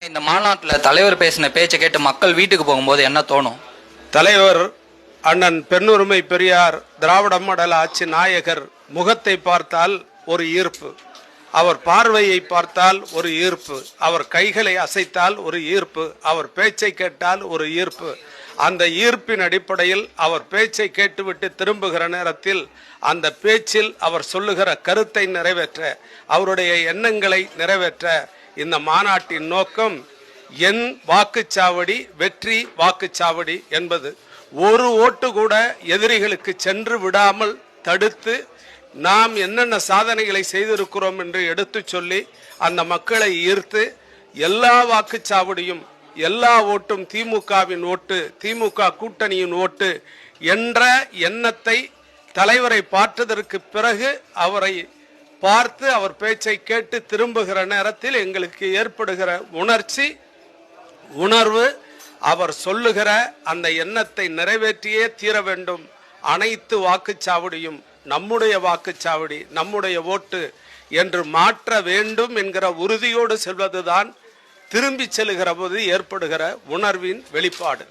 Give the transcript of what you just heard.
இந்த மாநாட்டில் தலைவர் பேசின பேச்சை கேட்டு மக்கள் வீட்டுக்கு போகும்போது என்ன தோணும்? தலைவர் அண்ணன் பெண்ணுரிமை பெரியார் திராவிட மாடல் ஆட்சி நாயகர் முகத்தை பார்த்தால் ஒரு ஈர்ப்பு, அவர் பார்வையை பார்த்தால் ஒரு ஈர்ப்பு, அவர் கைகளை அசைத்தால் ஒரு ஈர்ப்பு, அவர் பேச்சை கேட்டால் ஒரு ஈர்ப்பு. அந்த ஈர்ப்பின் அடிப்படையில் அவர் பேச்சை கேட்டுவிட்டு திரும்புகிற நேரத்தில் அந்த பேச்சில் அவர் சொல்லுகிற கருத்தை நிறைவேற்ற, அவருடைய எண்ணங்களை நிறைவேற்ற இந்த மாநாட்டின் நோக்கம் என் வாக்குச்சாவடி வெற்றி வாக்குச்சாவடி என்பது. ஒரு ஓட்டு கூட எதிரிகளுக்கு சென்று விடாமல் தடுத்து நாம் என்னென்ன சாதனைகளை செய்திருக்கிறோம் என்று எடுத்து சொல்லி அந்த மக்களை ஈர்த்து எல்லா வாக்குச்சாவடியும் எல்லா ஓட்டும் திமுகவின் ஓட்டு, திமுக கூட்டணியின் ஓட்டு என்ற எண்ணத்தை தலைவரை பார்த்ததற்கு பிறகு அவரை பார்த்து அவர் பேச்சை கேட்டு திரும்புகிற நேரத்தில் எங்களுக்கு ஏற்படுகிற உணர்வு அவர் சொல்லுகிற அந்த எண்ணத்தை நிறைவேற்றியே தீர வேண்டும். அனைத்து வாக்குச்சாவடியும் நம்முடைய வாக்குச்சாவடி, நம்முடைய ஓட்டு என்று மாற்ற வேண்டும் என்கிற உறுதியோடு செல்வதுதான் திரும்பி செல்கிற போது ஏற்படுகிற உணர்வின் வெளிப்பாடு.